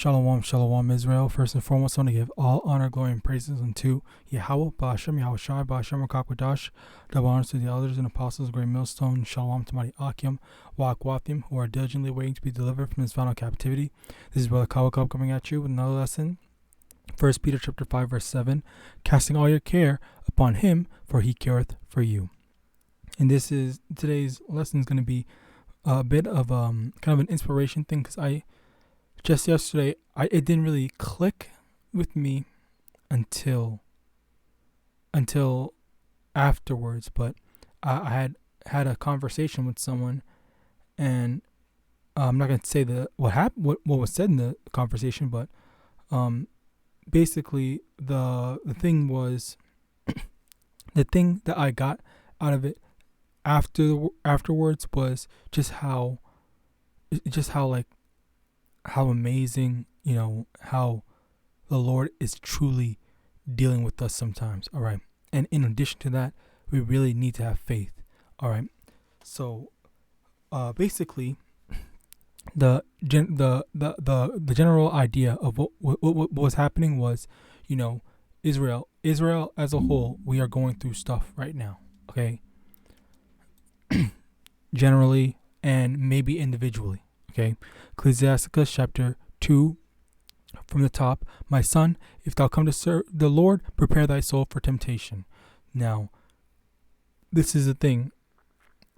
Shalom, shalom, Israel. First and foremost, I want to give all honor, glory, and praises unto YAHAWAH, YAHAWASHI, HAITIANS, double honors to the elders and apostles, great millstone. Shalom to mighty Akim, YAHAWAH, who are diligently waiting to be delivered from his final captivity. This is Brother Kawakab coming at you with another lesson. 1 Peter chapter 5, verse 7, casting all your care upon him, for he careth for you. And today's lesson is going to be a bit of kind of an inspiration thing, because just yesterday, it didn't really click with me until afterwards. But I had a conversation with someone, and I'm not going to say what happened, what was said in the conversation, but basically the thing was the thing that I got out of it afterwards was just how amazing, how the Lord is truly dealing with us sometimes. All right. And in addition to that, we really need to have faith. All right. So, basically, the general idea of what was happening was, Israel as a whole, we are going through stuff right now. Okay. Generally and maybe individually. Okay, Ecclesiasticus chapter 2 from the top. My son, if thou come to serve the Lord, prepare thy soul for temptation. Now, this is the thing.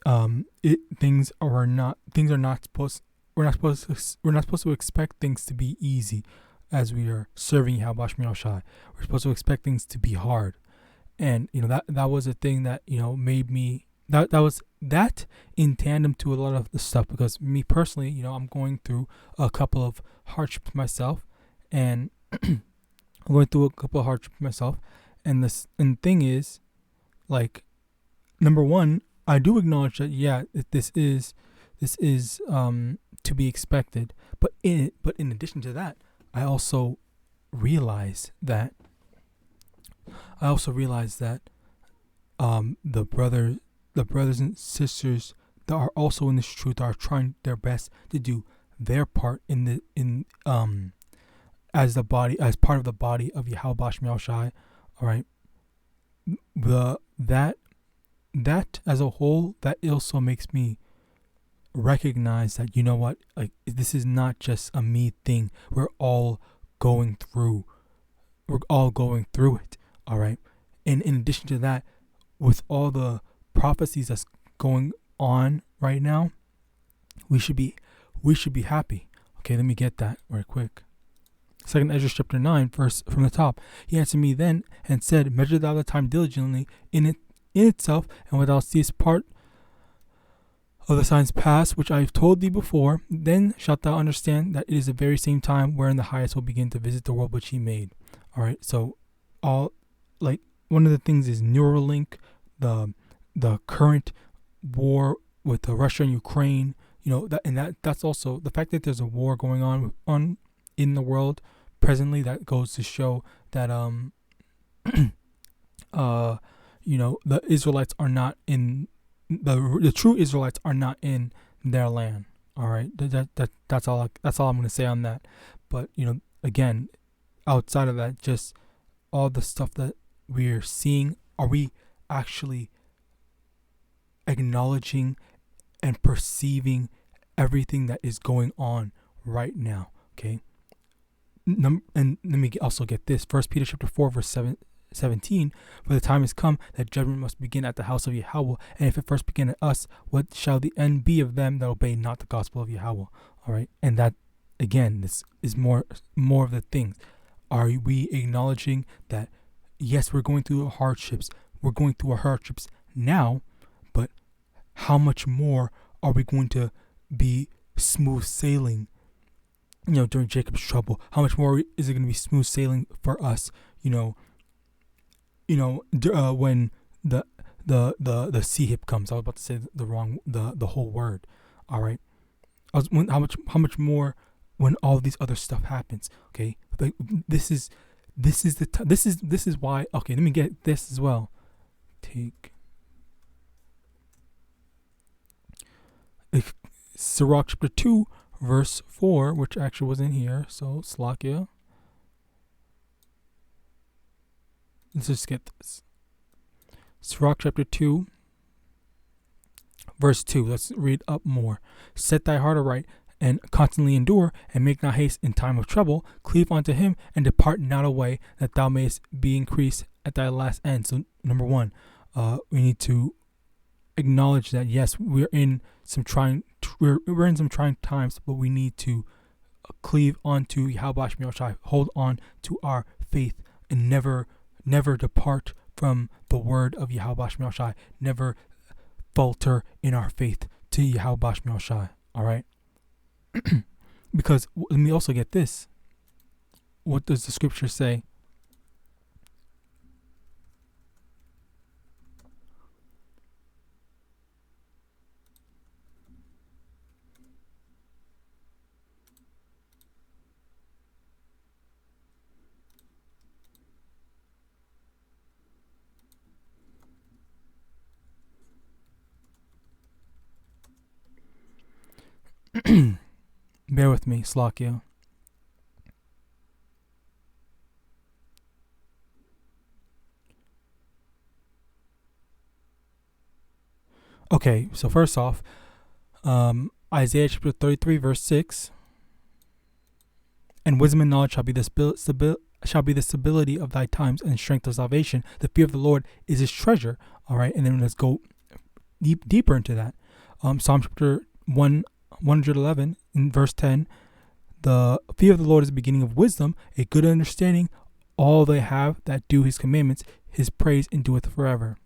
We're not supposed to expect things to be easy as we are serving YAHAWASHI. We're supposed to expect things to be hard, and that was a thing that made me. That was in tandem to a lot of the stuff, because me personally, I'm going through a couple of hardships myself, and and the thing is, like, number one, I do acknowledge that this is to be expected, but in addition to that, I also realize that the brothers and sisters that are also in this truth are trying their best to do their part as part of the body of YAHAWASHI. All right. That as a whole, that also makes me recognize that, like, this is not just a me thing. We're all going through it. All right. And in addition to that, with all the prophecies that's going on right now, we should be happy. Okay, let me get that right quick. 2 Ezra chapter 9, verse from the top. He answered me then and said, measure thou the time diligently in itself, and when thou seest part of the signs past, which I have told thee before, then shalt thou understand that it is the very same time wherein the highest will begin to visit the world which he made. All right, so one of the things is Neuralink, the current war with Russia and Ukraine, that's also the fact that there's a war going on in the world presently. That goes to show that the Israelites are not in the true Israelites are not in their land. All right, that's all I'm going to say on that. But again, outside of that, just all the stuff that we're seeing, are we actually acknowledging and perceiving everything that is going on right now? Okay. And let me also get this. 1 Peter chapter 4, verse 17. For the time has come that judgment must begin at the house of YAHAWAH. And if it first begin at us, what shall the end be of them that obey not the gospel of YAHAWAH? All right. And that, again, this is more of the things. Are we acknowledging that, yes, we're going through hardships. We're going through our hardships now, but how much more are we going to be smooth sailing, during Jacob's trouble? How much more is it going to be smooth sailing for us, when the sea hip comes? I was about to say the whole word. All right. How much more when all these other stuff happens? Okay. Like, this is why. Okay. Let me get this as well. Take Sirach chapter 2, verse 4, which actually was in here. So, Slakia. Let's just get this. Sirach chapter 2, verse 2. Let's read up more. Set thy heart aright, and constantly endure, and make not haste in time of trouble. Cleave unto him, and depart not away, that thou mayest be increased at thy last end. So, number one, we need to acknowledge that yes, we're in some trying times, but we need to cleave onto YAHAWASHI, hold on to our faith, and never depart from the word of YAHAWASHI, never falter in our faith to YAHAWASHI. All right. Because let me also get this. What does the scripture say? Bear with me, Slakia. Okay, so first off, Isaiah chapter 33, verse 6. And wisdom and knowledge shall be the stability of thy times, and strength of salvation. The fear of the Lord is his treasure. All right, and then let's go deeper into that. Psalm chapter 111 in verse 10. The fear of the Lord is the beginning of wisdom, a good understanding. All they have that do his commandments, his praise endureth forever.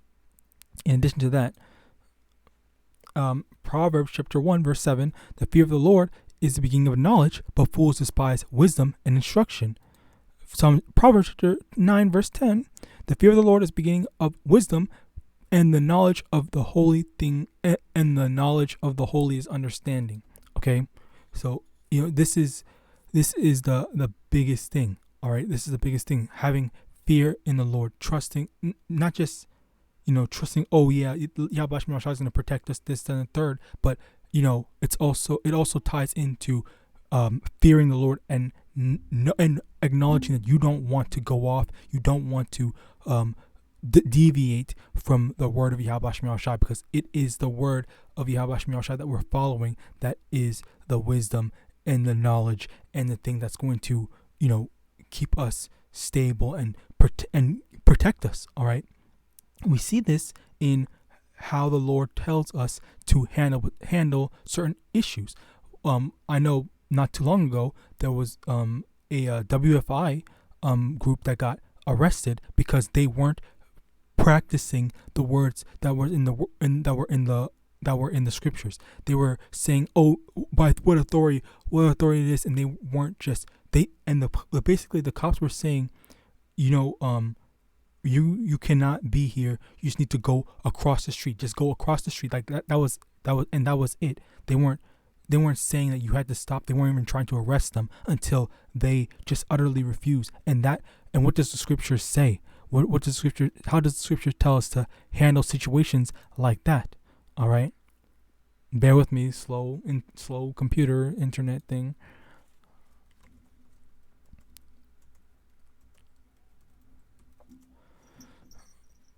In addition to that, Proverbs chapter 1 verse 7. The fear of the Lord is the beginning of knowledge, but fools despise wisdom and instruction. Proverbs chapter 9 verse 10. The fear of the Lord is the beginning of wisdom, and the knowledge of the holy thing, and the knowledge of the holy is understanding. Okay, so this is the biggest thing. All right, this is the biggest thing. Having fear in the Lord, trusting, not just trusting. Oh yeah, YAHAWASHI is going to protect us, this, and the third. But it also ties into fearing the Lord and acknowledging that you don't want to go off, you don't want to deviate from the word of YAHAWASHI, because it is the word of YAHAWASHI that we're following that is the wisdom and the knowledge and the thing that's going to keep us stable and protect us. All right, we see this in how the Lord tells us to handle certain issues. I know not too long ago there was a WFI group that got arrested because they weren't practicing the words that were in the scriptures. They were saying, "Oh, by what authority it is," and they weren't just basically the cops were saying, you cannot be here. You just need to go across the street. Just go across the street. Like that was it. They weren't saying that you had to stop. They weren't even trying to arrest them until they just utterly refused. And what does the scripture say? How does the scripture tell us to handle situations like that? All right. Bear with me, slow computer internet thing.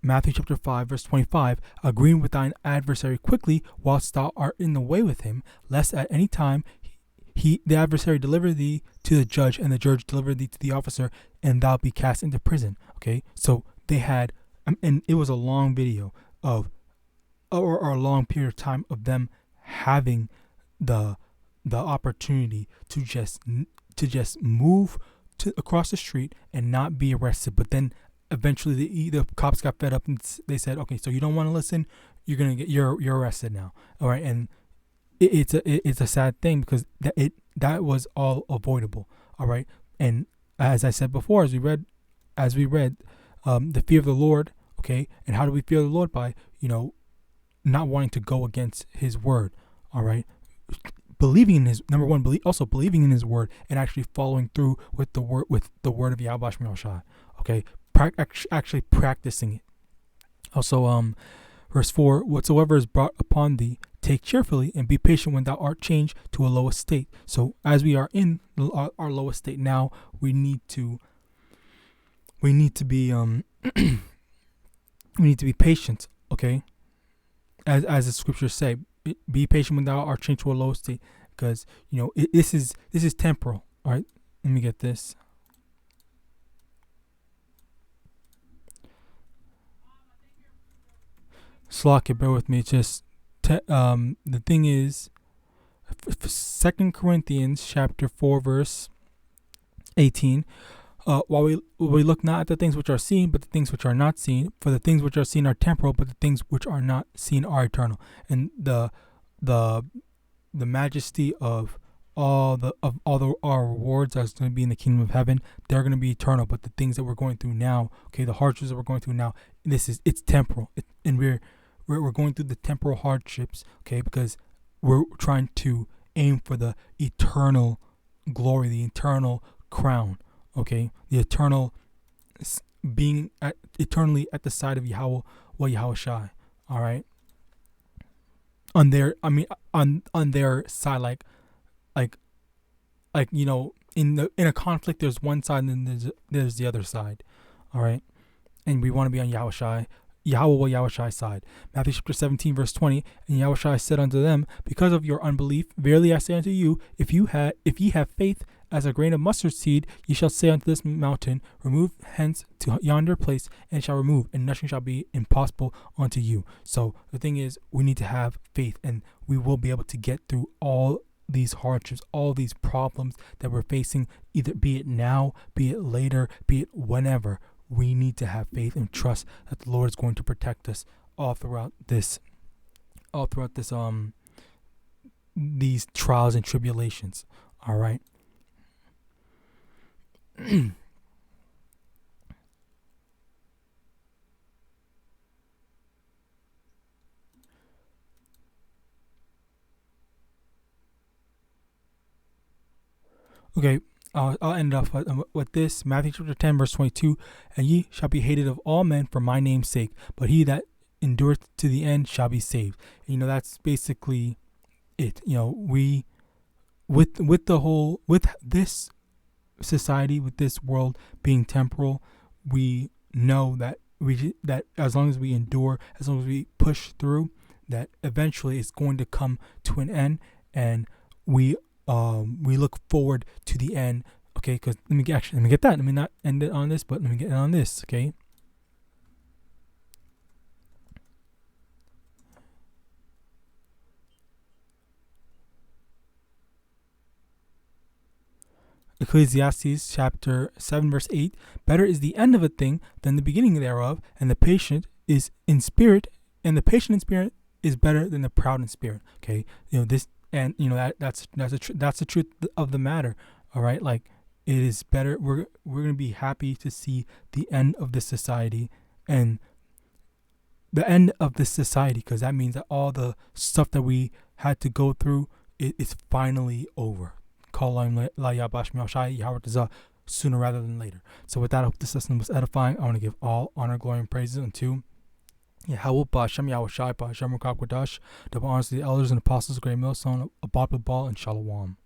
Matthew chapter 5 verse 25, agreeing with thine adversary quickly whilst thou art in the way with him, lest at any time the adversary deliver thee to the judge, and the judge deliver thee to the officer, and thou be cast into prison. Okay, so they had, and it was a long video of, or a long period of time of them having the opportunity to just move across the street and not be arrested. But then eventually the cops got fed up and they said, okay, so you don't want to listen, you're arrested now. All right, and it's a sad thing because that was all avoidable. All right, and as I said before, as we read, the fear of the Lord. Okay, and how do we fear the Lord? By not wanting to go against His word. All right, believing in His also believing in His word and actually following through with the word of YAHAWASHI. Okay, actually practicing it. Also, verse 4: whatsoever is brought upon thee, take cheerfully and be patient when thou art changed to a lower state. So as we are in our lowest state now, we need to be we need to be patient, okay? As the scriptures say, be patient when thou art changed to a lower state, because this is temporal. All right, let me get this. Slock it, bear with me. Just the thing is, 2 Corinthians chapter 4 verse 18. While we look not at the things which are seen, but the things which are not seen. For the things which are seen are temporal, but the things which are not seen are eternal. And the majesty of all our rewards that's going to be in the kingdom of heaven, they're going to be eternal. But the things that we're going through now, okay, the hardships that we're going through now, it's temporal, and we're going through the temporal hardships, okay, because we're trying to aim for the eternal glory, the eternal crown, okay, the eternal being eternally at the side of YAHAWASHI. All right, on their side, like in a conflict, there's one side and then there's the other side. All right, and we want to be on YAHAWASHI's side. Matthew chapter 17 verse 20. And Yahawashi said unto them, because of your unbelief, verily I say unto you, if ye have faith as a grain of mustard seed, ye shall say unto this mountain, remove hence to yonder place, and it shall remove, and nothing shall be impossible unto you. So the thing is, we need to have faith, and we will be able to get through all these hardships, all these problems that we're facing, either be it now, be it later, be it whenever. We need to have faith and trust that the Lord is going to protect us all throughout this these trials and tribulations. All right. Okay, I'll end off with this. Matthew chapter 10 verse 22. And ye shall be hated of all men for my name's sake, but he that endureth to the end shall be saved. And, that's basically it. We with this society, with this world being temporal, we know that that as long as we endure, as long as we push through, that eventually it's going to come to an end, and we look forward to the end. Okay, because let me get that. Let me not end it on this, but let me get it on this. Okay. Ecclesiastes chapter 7 verse 8. Better is the end of a thing than the beginning thereof, and the patient is in spirit, and the patient in spirit is better than the proud in spirit. Okay, this, and that's the truth of the matter. All right, like, it is better. We're gonna be happy to see the end of this society, and the end of this society, because that means that all the stuff that we had to go through is finally over. Sooner rather than later. So with that, I hope this lesson was edifying. I want to give all honor, glory, and praises unto Yahawadah, Hashem, Yahawashi, Hashem, Ruach HaKodesh, double honors to the elders and apostles, great millstone, Abad Babal, and Shalom.